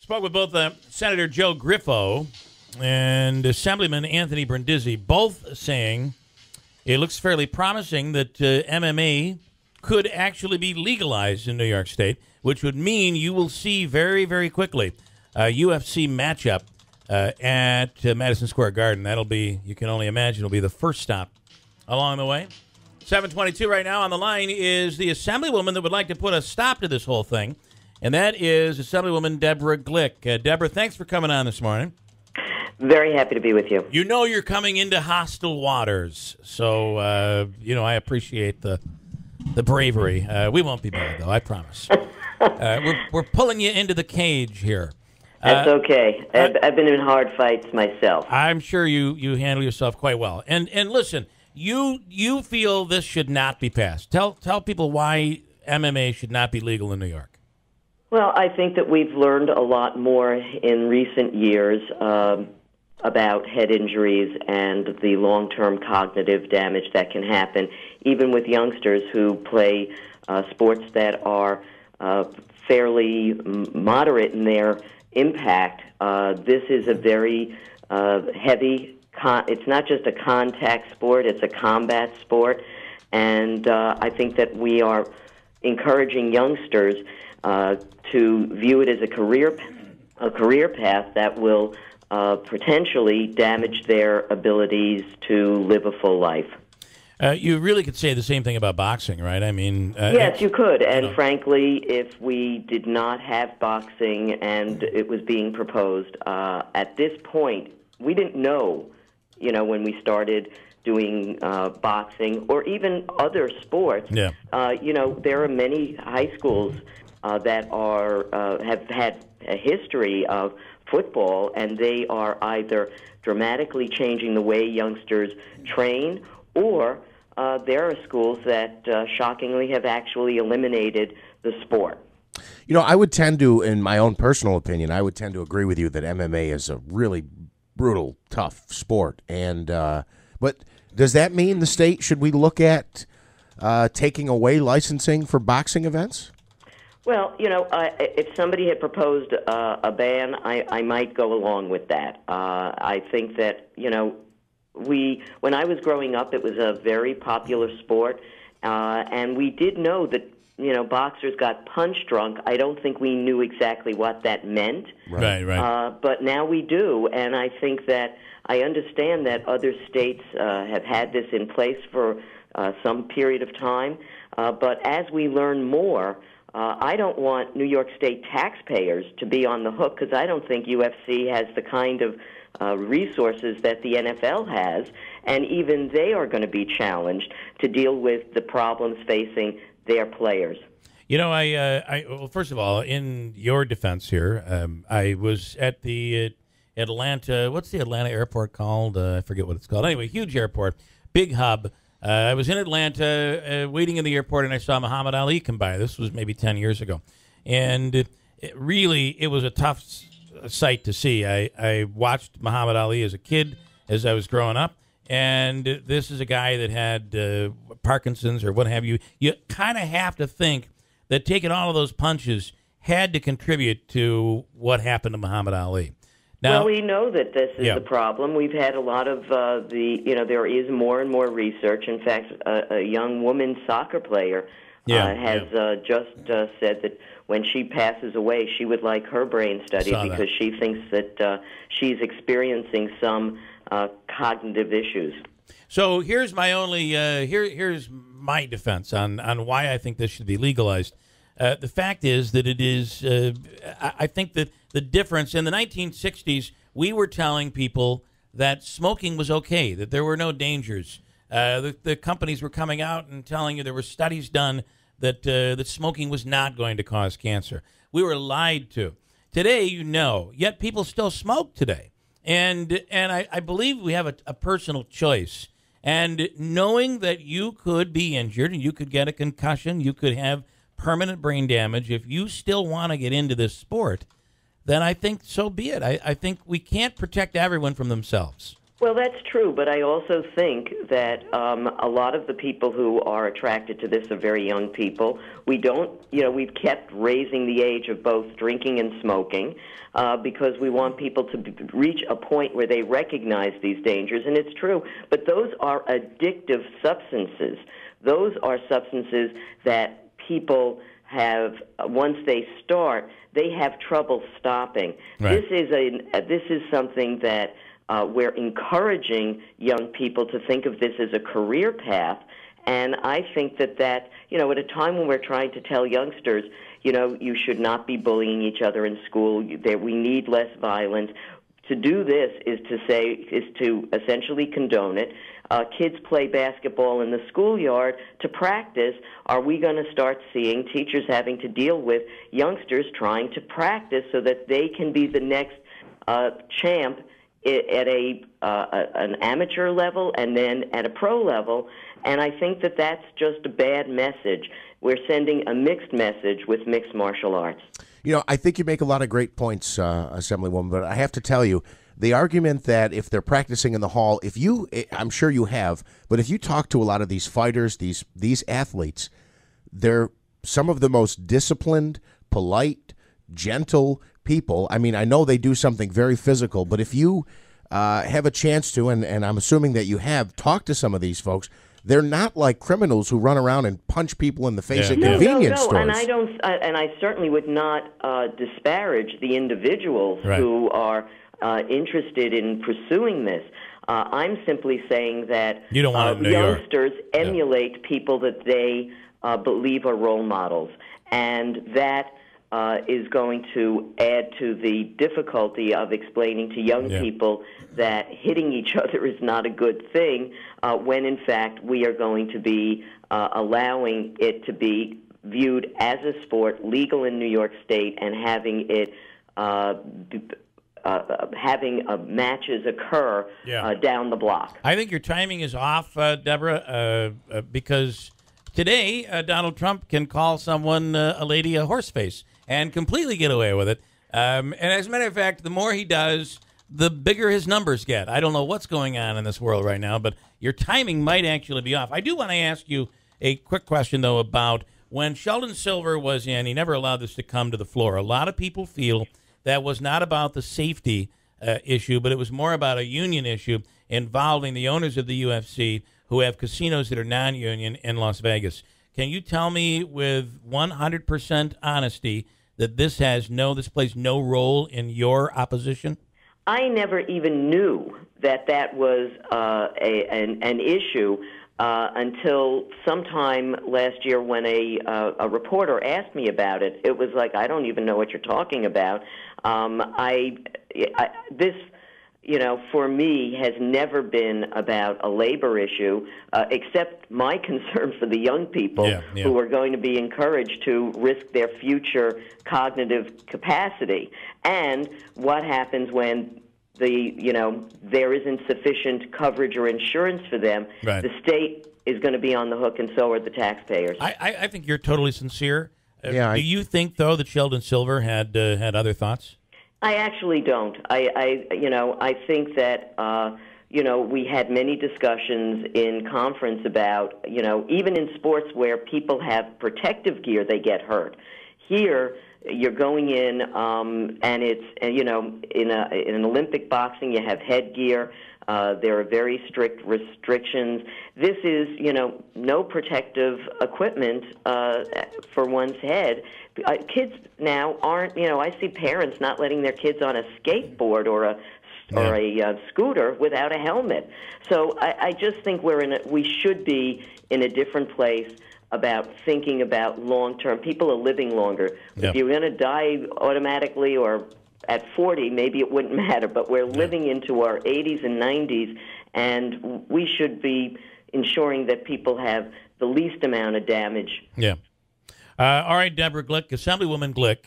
Spoke with both Senator Joe Griffo and Assemblyman Anthony Brindisi, both saying it looks fairly promising that MMA could actually be legalized in New York State, which would mean you will see very, very quickly a UFC matchup at Madison Square Garden. That'll be, you can only imagine, it'll be the first stop along the way. 7:22 right now. On the line is the Assemblywoman that would like to put a stop to this whole thing, and that is Assemblywoman Doborah Glick. Deborah, thanks for coming on this morning. Very happy to be with you. You know you're coming into hostile waters, so, I appreciate the bravery. We won't be bad, though, I promise. We're pulling you into the cage here. That's okay. I've been in hard fights myself. I'm sure you handle yourself quite well. And listen, you feel this should not be passed. Tell people why MMA should not be legal in New York. Well, I think that we've learned a lot more in recent years about head injuries and the long-term cognitive damage that can happen, even with youngsters who play sports that are fairly moderate in their impact. This is a very heavy, it's not just a contact sport, it's a combat sport, and I think that we are encouraging youngsters to view it as a career path that will potentially damage their abilities to live a full life. You really could say the same thing about boxing, right? I mean, yes, you could. And frankly, if we did not have boxing and it was being proposed at this point, we didn't know, when we started doing boxing or even other sports. Yeah. There are many high schools that have had a history of football, and they are either dramatically changing the way youngsters train, or there are schools that shockingly have actually eliminated the sport. I would tend to, in my own personal opinion, I would tend to agree with you that MMA is a really brutal, tough sport. And but does that mean the state, should we look at taking away licensing for boxing events? Well, if somebody had proposed a ban, I might go along with that. I think that, when I was growing up, it was a very popular sport, and we did know that, boxers got punch drunk. I don't think we knew exactly what that meant. Right. But now we do, and I think that I understand that other states have had this in place for some period of time, but as we learn more, I don't want New York State taxpayers to be on the hook, because I don't think UFC has the kind of resources that the NFL has, and even they are going to be challenged to deal with the problems facing their players. Well, first of all, in your defense here, I was at the Atlanta, what's the Atlanta airport called? I forget what it's called. Anyway, huge airport, big hub. I was in Atlanta waiting in the airport, and I saw Muhammad Ali come by. This was maybe 10 years ago. And it was a tough sight to see. I watched Muhammad Ali as a kid, as I was growing up, and this is a guy that had Parkinson's or what have you. You kind of have to think that taking all of those punches had to contribute to what happened to Muhammad Ali. Now, well, we know that this is the problem. We've had a lot of there is more and more research. In fact, a young woman soccer player has just said that when she passes away, she would like her brain studied because she thinks that she's experiencing some cognitive issues. So here's my here's my defense on why I think this should be legalized. The fact is that it is, I think that the difference in the 1960s, we were telling people that smoking was okay, that there were no dangers. The companies were coming out and telling you there were studies done that smoking was not going to cause cancer. We were lied to. Today, yet people still smoke today. And I believe we have a personal choice. And knowing that you could be injured and you could get a concussion, you could have permanent brain damage, if you still want to get into this sport, then I think so be it. I think we can't protect everyone from themselves. Well, that's true, but I also think that a lot of the people who are attracted to this are very young people. We've kept raising the age of both drinking and smoking because we want people to reach a point where they recognize these dangers, and it's true. But those are addictive substances. Those are substances that people have, once they start, they have trouble stopping. Right. This is something that we're encouraging young people to think of this as a career path, and I think that at a time when we're trying to tell youngsters, you should not be bullying each other in school, that we need less violence. To do this is to essentially condone it. Kids play basketball in the schoolyard to practice. Are we going to start seeing teachers having to deal with youngsters trying to practice so that they can be the next champ at an amateur level and then at a pro level? And I think that that's just a bad message. We're sending a mixed message with mixed martial arts. I think you make a lot of great points, Assemblywoman, but I have to tell you, the argument that if they're practicing in the hall, I'm sure you have, but if you talk to a lot of these fighters, these athletes, they're some of the most disciplined, polite, gentle people. I mean, I know they do something very physical, but if you have a chance to, and I'm assuming that you have, talked to some of these folks, they're not like criminals who run around and punch people in the face at convenience stores. And I certainly would not disparage the individuals who are interested in pursuing this. I'm simply saying that you don't want youngsters emulate people that they believe are role models, and that is going to add to the difficulty of explaining to young people that hitting each other is not a good thing, when in fact we are going to be allowing it to be viewed as a sport, legal in New York State, and having it having matches occur down the block. I think your timing is off, Deborah, because today Donald Trump can call someone a lady a horseface and completely get away with it. And as a matter of fact, the more he does, the bigger his numbers get. I don't know what's going on in this world right now, but your timing might actually be off. I do want to ask you a quick question, though, about when Sheldon Silver was in, he never allowed this to come to the floor. A lot of people feel that was not about the safety issue, but it was more about a union issue involving the owners of the UFC who have casinos that are non-union in Las Vegas. Can you tell me with 100% honesty that this plays no role in your opposition? I never even knew that was an issue until sometime last year when a reporter asked me about it. It was like, I don't even know what you're talking about. This, for me, has never been about a labor issue, except my concern for the young people who are going to be encouraged to risk their future cognitive capacity. And what happens when there isn't sufficient coverage or insurance for them? Right. The state is going to be on the hook, and so are the taxpayers. I think you're totally sincere. Do you think, though, that Sheldon Silver had other thoughts? I actually don't. I think that we had many discussions in conference about even in sports where people have protective gear, they get hurt. Here, you're going in, and it's in an Olympic boxing, you have headgear. There are very strict restrictions. This is, no protective equipment for one's head. Kids now aren't, I see parents not letting their kids on a skateboard or a scooter without a helmet. So I just think we should be in a different place about thinking about long-term. People are living longer. If you're going to die automatically or at 40, maybe it wouldn't matter, but we're living into our 80s and 90s, and we should be ensuring that people have the least amount of damage. Yeah. All right, Doborah Glick, Assemblywoman Glick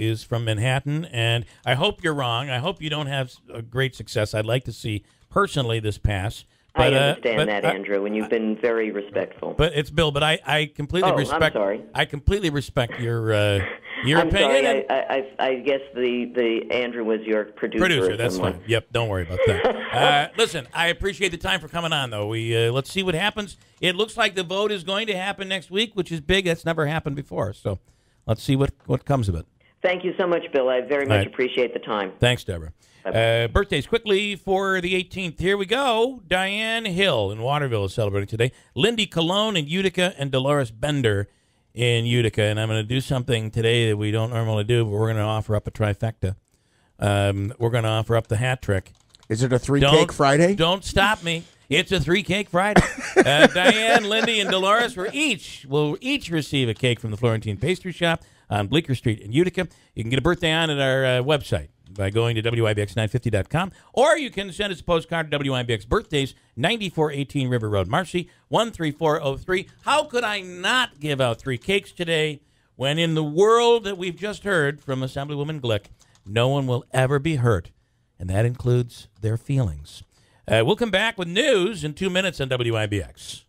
is from Manhattan, and I hope you're wrong. I hope you don't have a great success. I'd like to see, personally, this pass. But, I understand that, Andrew, and you've been very respectful. But it's Bill. But I completely respect. I'm sorry. I completely respect your Your I'm opinion? sorry. I guess the Andrew was your producer. Producer, that's fine. Yep, don't worry about that. Listen, I appreciate the time for coming on, though. Let's see what happens. It looks like the vote is going to happen next week, which is big. That's never happened before. So let's see what comes of it. Thank you so much, Bill. I very much appreciate the time. Thanks, Deborah. Birthdays quickly for the 18th. Here we go. Diane Hill in Waterville is celebrating today. Lindy Colon in Utica, and Dolores Bender in Utica. And I'm going to do something today that we don't normally do, but we're going to offer up a trifecta. We're going to offer up the hat trick. Is it a three-cake Friday? Don't stop me. It's a three-cake Friday. Diane, Lindy, and Dolores will each receive a cake from the Florentine Pastry Shop on Bleecker Street in Utica. You can get a birthday on at our website by going to WIBX950.com, or you can send us a postcard to WIBX Birthdays, 9418 River Road, Marcy, 13403. How could I not give out 3 cakes today when in the world that we've just heard from Assemblywoman Glick, no one will ever be hurt, and that includes their feelings. We'll come back with news in 2 minutes on WIBX.